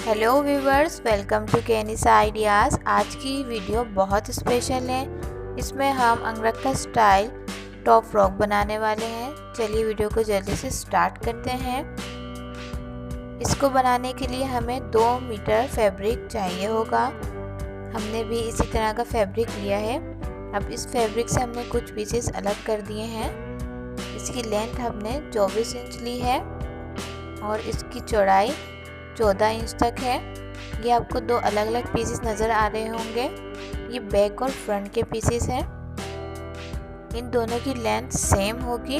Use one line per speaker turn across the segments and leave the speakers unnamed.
Hello viewers, welcome to Kanisa ideas. आज की video बहुत स्पेशल है। इसमें हम अंगरखा स्टाइल टॉप फ्रॉक बनाने वाले हैं। चलिए वीडियो को जल्दी से स्टार्ट करते हैं। इसको बनाने के लिए हमें 2 मीटर फैब्रिक चाहिए होगा। हमने भी इसी तरह का फैब्रिक लिया है। अब इस फैब्रिक से हमने कुछ पीसेस अलग कर दिए हैं। इसकी लेंथ हमने 24 इंच ली है और इसकी चौड़ाई 14 इंच तक है। ये आपको 2 अलग अलग पीसेस नज़र आ रहे होंगे। ये बैक और फ्रंट के पीसेस हैं। इन दोनों की लेंथ सेम होगी,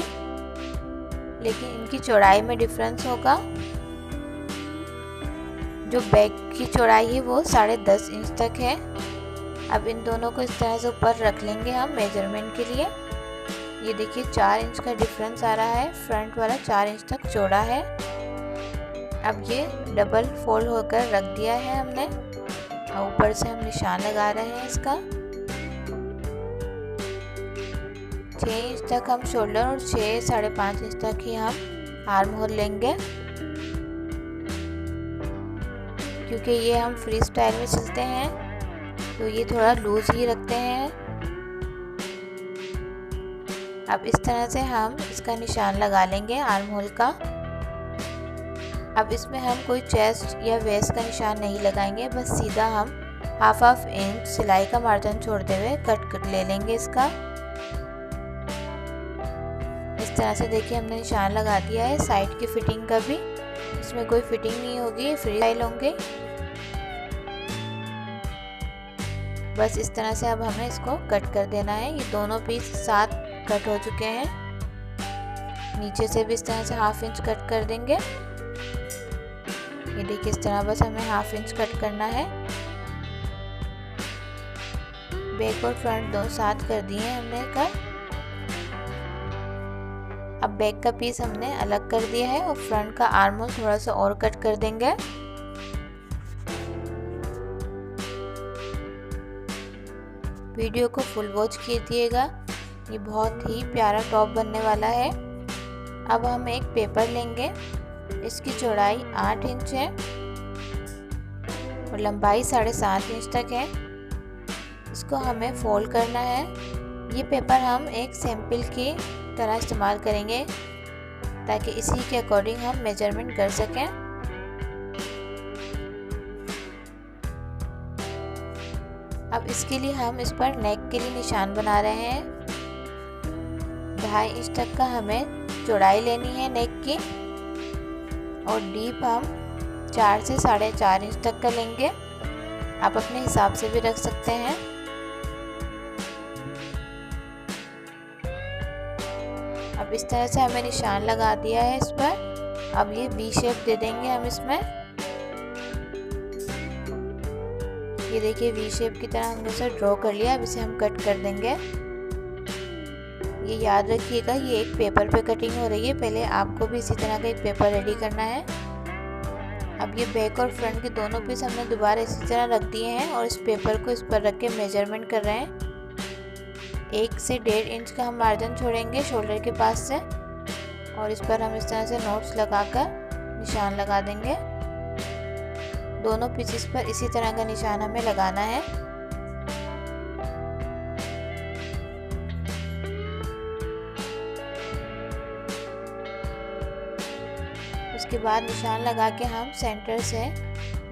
लेकिन इनकी चौड़ाई में डिफरेंस होगा। जो बैक की चौड़ाई है वो 10.5 इंच तक है। अब इन दोनों को इस तरह से ऊपर रख लेंगे हम मेजरमेंट के लिए। ये देखिए 4 इंच का डिफरेंस आ रहा है। फ्रंट वाला 4 इंच तक चौड़ा है। अब ये डबल फोल्ड होकर रख दिया है हमने। ऊपर से हम निशान लगा रहे हैं इसका। 6 इंच तक हम शोल्डर और 6-5.5 इंच तक ही हम आर्म होल लेंगे, क्योंकि ये हम फ्री स्टाइल में सिलते हैं तो ये थोड़ा लूज ही रखते हैं। अब इस तरह से हम इसका निशान लगा लेंगे आर्म होल का। अब इसमें हम कोई चेस्ट या वेस्ट का निशान नहीं लगाएंगे, बस सीधा हम हाफ इंच सिलाई का मार्जिन छोड़ते हुए कट ले लेंगे इसका। इस तरह से देखिए हमने निशान लगा दिया है। साइड की फिटिंग का भी इसमें कोई फिटिंग नहीं होगी, फ्री स्टाइल होंगे। बस इस तरह से अब हमें इसको कट कर देना है। ये दोनों पीस साथ कट हो चुके हैं। नीचे से भी इस तरह से हाफ इंच कट कर देंगे। ये देखिए इस तरह बस हमें हाफ इंच कट करना है। बैक और फ्रंट दोनों साथ कर दिए हैं हमने कट। अब बैक का पीस हमने अलग कर दिया है और फ्रंट का आर्म होल थोड़ा सा और कट कर देंगे। वीडियो को फुल वॉच कीजिएगा, ये बहुत ही प्यारा टॉप बनने वाला है। अब हम एक पेपर लेंगे। इसकी चौड़ाई 8 इंच है और लंबाई 7.5 इंच तक है। इसको हमें फोल्ड करना है। ये पेपर हम एक सैंपल की तरह इस्तेमाल करेंगे ताकि इसी के अकॉर्डिंग हम मेजरमेंट कर सकें। अब इसके लिए हम इस पर नेक के लिए निशान बना रहे हैं। 2.5 इंच तक का हमें चौड़ाई लेनी है नेक की और डीप हम 4 से 4.5 इंच तक का लेंगे। आप अपने हिसाब से भी रख सकते हैं। अब इस तरह से हमें निशान लगा दिया है इस पर। अब ये वी शेप दे देंगे हम इसमें। ये देखिए वी शेप की तरह हमने इसे ड्रॉ कर लिया। अब इसे हम कट कर देंगे। ये याद रखिएगा, ये एक पेपर पे कटिंग हो रही है। पहले आपको भी इसी तरह का एक पेपर रेडी करना है। अब ये बैक और फ्रंट के दोनों पीस हमने दोबारा इसी तरह रख दिए हैं और इस पेपर को इस पर रख के मेजरमेंट कर रहे हैं। 1 से 1.5 इंच का हम मार्जिन छोड़ेंगे शोल्डर के पास से और इस पर हम इस तरह से नोट्स लगाकर निशान लगा देंगे। दोनों पीसेस पर इसी तरह का निशान हमें लगाना है। उसके बाद निशान लगा के हम सेंटर से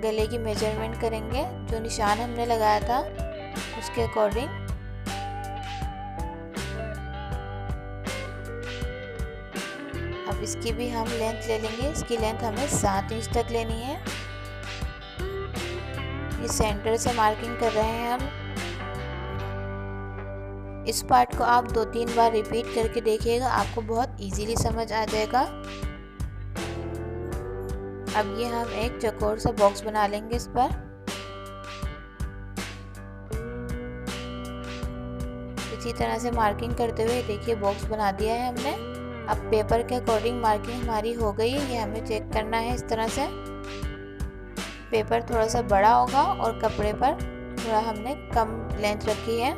गले की मेजरमेंट करेंगे। जो निशान हमने लगाया था उसके अकॉर्डिंग। अब इसकी भी हम लेंथ ले लेंगे। इसकी लेंथ हमें 7 इंच तक लेनी है। ये सेंटर से मार्किंग कर रहे हैं हम। इस पार्ट को आप 2-3 बार रिपीट करके देखिएगा, आपको बहुत इजीली समझ आ जाएगा। अब ये हम एक चौकोर सा बॉक्स बना लेंगे इस पर। इसी तरह से मार्किंग करते हुए देखिए बॉक्स बना दिया है हमने। अब पेपर के अकॉर्डिंग मार्किंग हमारी हो गई है। ये हमें चेक करना है। इस तरह से पेपर थोड़ा सा बड़ा होगा और कपड़े पर थोड़ा हमने कम लेंथ रखी है।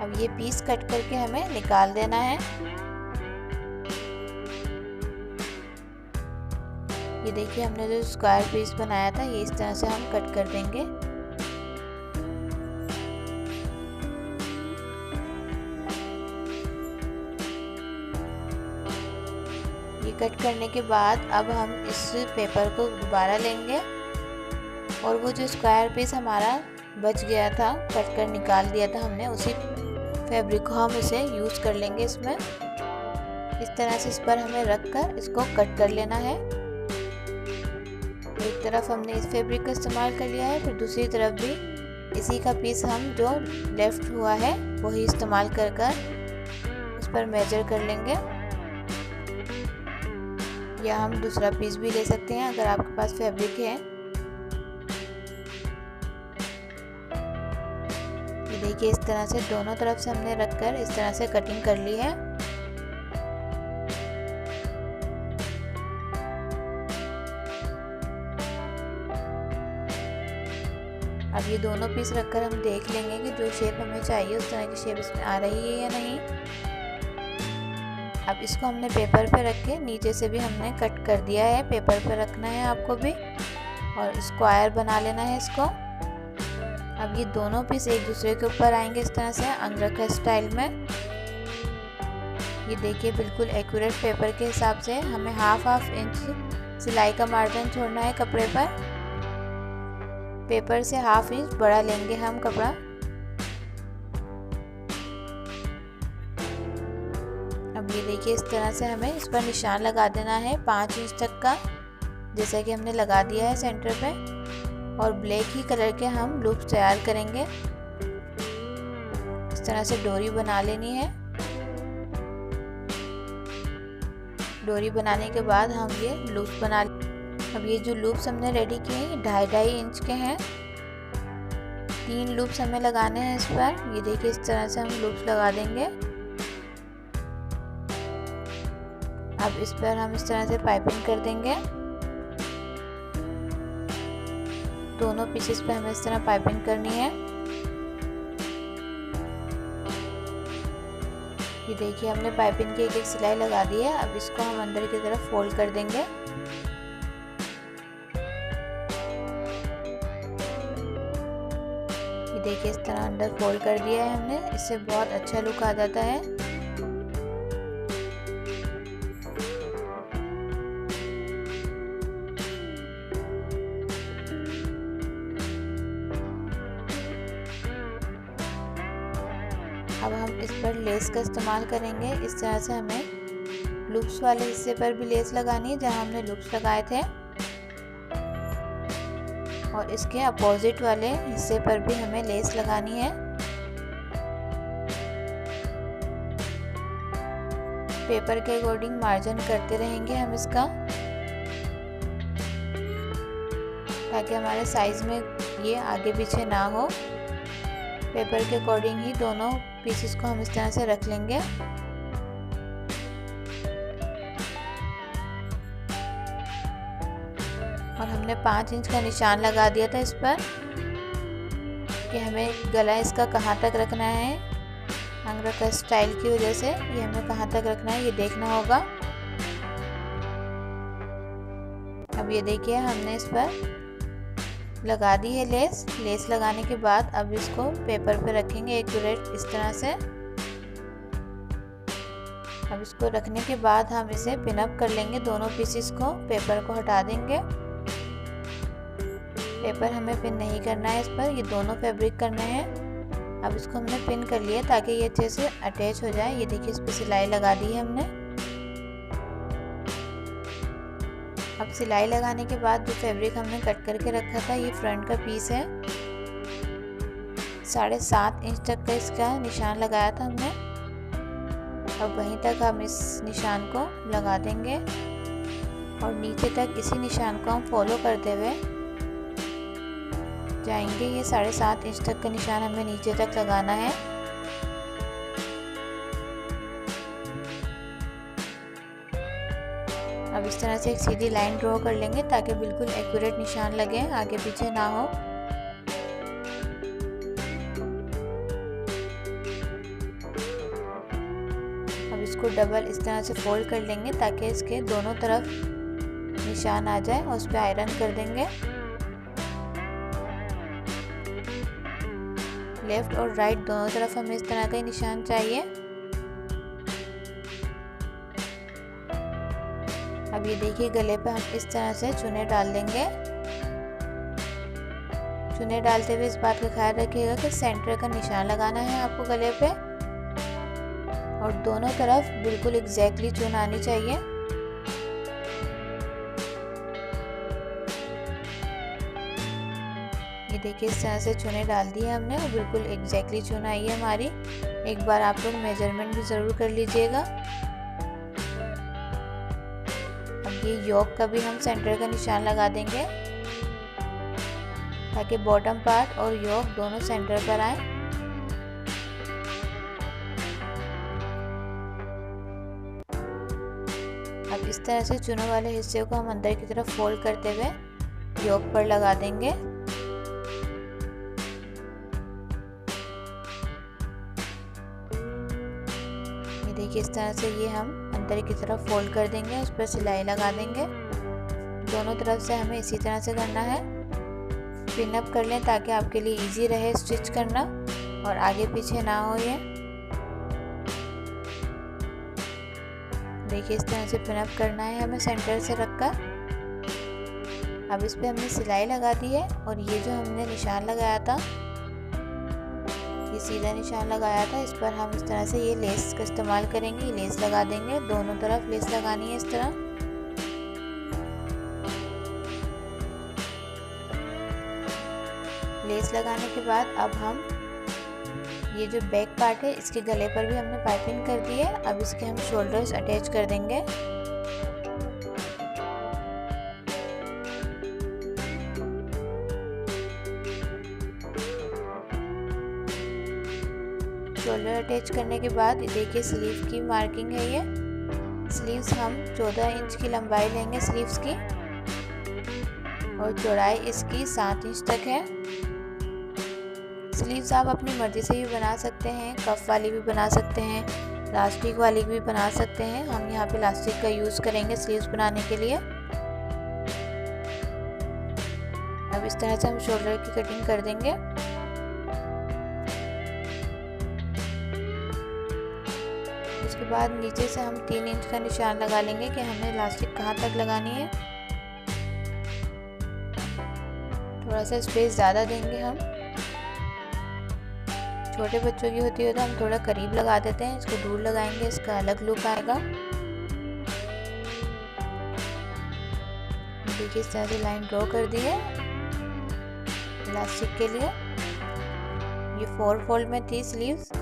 अब ये पीस कट करके हमें निकाल देना है। ये देखिए हमने जो स्क्वायर पीस बनाया था ये इस तरह से हम कट कर देंगे। ये कट करने के बाद अब हम इस पेपर को दोबारा लेंगे और वो जो स्क्वायर पीस हमारा बच गया था, कट कर निकाल दिया था हमने, उसी फैब्रिक को हम इसे यूज़ कर लेंगे। इसमें इस तरह से इस पर हमें रख कर इसको कट कर लेना है। एक तरफ हमने इस फैब्रिक का इस्तेमाल कर लिया है, फिर दूसरी तरफ भी इसी का पीस हम जो लेफ्ट हुआ है वही इस्तेमाल कर कर इस पर मेजर कर लेंगे। या हम दूसरा पीस भी ले सकते हैं अगर आपके पास फैब्रिक है। देखिए इस तरह से दोनों तरफ से हमने रखकर इस तरह से कटिंग कर ली है। अब ये दोनों पीस रखकर हम देख लेंगे कि जो शेप हमें चाहिए उस तरह की शेप इसमें आ रही है या नहीं। अब इसको हमने पेपर पे रख के नीचे से भी हमने कट कर दिया है। पेपर पे रखना है आपको भी और स्क्वायर बना लेना है इसको। अब ये दोनों पीस एक दूसरे के ऊपर आएंगे इस तरह से अंगरखा स्टाइल में। ये देखिए बिल्कुल एक्यूरेट पेपर के हिसाब से हमें हाफ इंच सिलाई का मार्जिन छोड़ना है कपड़े पर। पेपर से हाफ इंच बड़ा लेंगे हम कपड़ा। अब ये देखिए इस तरह से हमें इस पर निशान लगा देना है 5 इंच तक का, जैसा कि हमने लगा दिया है सेंटर पे। और ब्लैक ही कलर के हम लूप्स तैयार करेंगे। इस तरह से डोरी बना लेनी है। डोरी बनाने के बाद हम ये लूप्स बना। अब ये जो लूप्स हमने रेडी किए हैं 2.5 इंच के हैं। 3 लूप्स हमें लगाने हैं इस पर। ये देखिए इस तरह से हम लूप्स लगा देंगे। अब इस पर हम इस तरह से पाइपिंग कर देंगे। दोनों पीसेस पे हमें इस तरह पाइपिंग करनी है। ये देखिए हमने पाइपिंग की एक सिलाई लगा दी है। अब इसको हम अंदर की तरफ फोल्ड कर देंगे। ये देखिए इस तरह अंदर फोल्ड कर दिया है हमने। इससे बहुत अच्छा लुक आ जाता है। अब हम इस पर लेस का इस्तेमाल करेंगे। इस तरह से हमें लूप्स वाले हिस्से पर भी लेस लगानी है जहां हमने लूप्स लगाए थे, और इसके अपोजिट वाले हिस्से पर भी हमें लेस लगानी है। पेपर के अकॉर्डिंग मार्जिन करते रहेंगे हम इसका, ताकि हमारे साइज में ये आगे पीछे ना हो। पेपर के अकॉर्डिंग ही दोनों पीसेस को हम इस तरह से रख लेंगे। और हमने 5 इंच का निशान लगा दिया था इस पर कि हमें गला इसका कहाँ तक रखना है। अंगरखा स्टाइल की वजह से ये हमें कहाँ तक रखना है ये देखना होगा। अब ये देखिए हमने इस पर लगा दी है लेस। लेस लगाने के बाद अब इसको पेपर पे रखेंगे एक्यूरेट इस तरह से। अब इसको रखने के बाद हम इसे पिन अप कर लेंगे दोनों पीसेस को। पेपर को हटा देंगे। पेपर हमें पिन नहीं करना है इस पर, ये दोनों फैब्रिक करने हैं। अब इसको हमने पिन कर लिया ताकि ये अच्छे से अटैच हो जाए। ये देखिए इस पर सिलाई लगा दी है हमने। अब सिलाई लगाने के बाद जो फैब्रिक हमने कट करके रखा था ये फ्रंट का पीस है। 7.5 इंच तक का इसका निशान लगाया था हमने। अब वहीं तक हम इस निशान को लगा देंगे और नीचे तक इसी निशान को हम फॉलो करते हुए जाएंगे। ये 7.5 इंच तक का निशान हमें नीचे तक लगाना है। अब इस तरह से एक सीधी लाइन ड्रॉ कर लेंगे ताकि बिल्कुल एक्यूरेट निशान लगे, आगे पीछे ना हो। अब इसको डबल इस तरह से फोल्ड कर लेंगे ताकि इसके दोनों तरफ निशान आ जाए और उस पर आयरन कर देंगे। लेफ्ट और राइट दोनों तरफ हमें इस तरह का ही निशान चाहिए। अब ये देखिए गले पे हम इस तरह से चुने डाल देंगे। चुने डालते हुए इस बात का ख्याल रखिएगा कि सेंटर का निशान लगाना है आपको गले पे और दोनों तरफ बिल्कुल एग्जैक्टली चुन आनी चाहिए। ये देखिए इस तरह से चुने डाल दिए हमने और बिल्कुल एग्जैक्टली चुन आई है हमारी। एक बार आप लोग मेजरमेंट भी ज़रूर कर लीजिएगा। अब ये योक का भी हम सेंटर का निशान लगा देंगे ताकि बॉटम पार्ट और योक दोनों सेंटर पर आए। अब इस तरह से चुने वाले हिस्से को हम अंदर की तरफ फोल्ड करते हुए योक पर लगा देंगे। ये देखिए इस तरह से ये हम अंदर की तरफ फोल्ड कर देंगे, उस पर सिलाई लगा देंगे। दोनों तरफ से हमें इसी तरह से करना है। पिन अप कर लें ताकि आपके लिए इजी रहे स्टिच करना और आगे पीछे ना हो। ये देखिए इस तरह से पिन अप करना है हमें सेंटर से रखकर। अब इस पे हमने सिलाई लगा दी है और ये जो हमने निशान लगाया था, ये सीधा निशान लगाया था, इस पर हम इस तरह से ये लेस का इस्तेमाल करेंगे। ये लेस लगा देंगे, दोनों तरफ लेस लगानी है इस तरह। लेस लगाने के बाद अब हम ये जो बैक पार्ट है इसके गले पर भी हमने पाइपिंग कर दी है। अब इसके हम शोल्डर्स अटैच कर देंगे। शोल्डर अटैच करने के बाद देखिए स्लीव की मार्किंग है ये। स्लीव्स हम 14 इंच की लंबाई लेंगे स्लीव्स की और चौड़ाई इसकी 7 इंच तक है। स्लीव्स आप अपनी मर्ज़ी से भी बना सकते हैं, कफ वाली भी बना सकते हैं, लास्टिक वाली भी बना सकते हैं। हम यहाँ पे लास्टिक का यूज़ करेंगे स्लीव्स बनाने के लिए। अब इस तरह से हम शोल्डर की कटिंग कर देंगे। उसके बाद नीचे से हम 3 इंच का निशान लगा लेंगे कि हमें लास्टिक कहाँ तक लगानी है। थोड़ा सा स्पेस ज़्यादा देंगे हम। छोटे बच्चों की होती है तो हम थोड़ा करीब लगा देते हैं, इसको दूर लगाएंगे, इसका अलग लुक आएगा। देखिए इस तरह से लाइन ड्रॉ कर दी है इलास्टिक के लिए। ये 4 फोल्ड में थी स्लीव्स।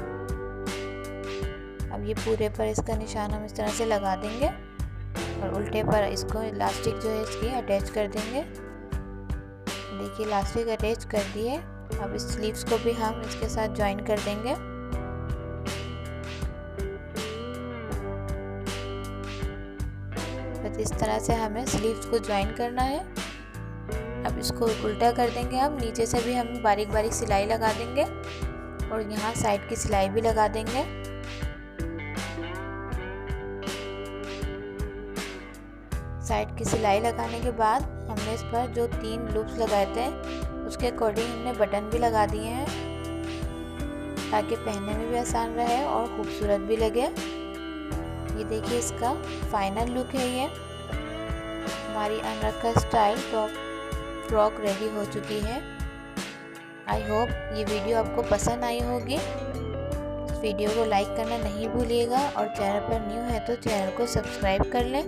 अब ये पूरे पर इसका निशान हम इस तरह से लगा देंगे और उल्टे पर इसको इलास्टिक जो है इसकी अटैच कर देंगे। देखिए इलास्टिक अटैच कर दी है। अब इस स्लीव्स को भी हम इसके साथ ज्वाइन कर देंगे। बस इस तरह से हमें स्लीव्स को ज्वाइन करना है। अब इसको उल्टा कर देंगे हम। नीचे से भी हम बारीक बारीक सिलाई लगा देंगे और यहाँ साइड की सिलाई भी लगा देंगे। साइड की सिलाई लगाने के बाद हमने इस पर जो 3 लूप्स लगाए थे उसके अकॉर्डिंग हमने बटन भी लगा दिए हैं ताकि पहनने में भी आसान रहे और खूबसूरत भी लगे। ये देखिए इसका फाइनल लुक है। ये हमारी अनरखा स्टाइल टॉप फ्रॉक रेडी हो चुकी है। आई होप ये वीडियो आपको पसंद आई होगी। इस वीडियो को लाइक करना नहीं भूलिएगा और चैनल पर न्यू है तो चैनल को सब्सक्राइब कर लें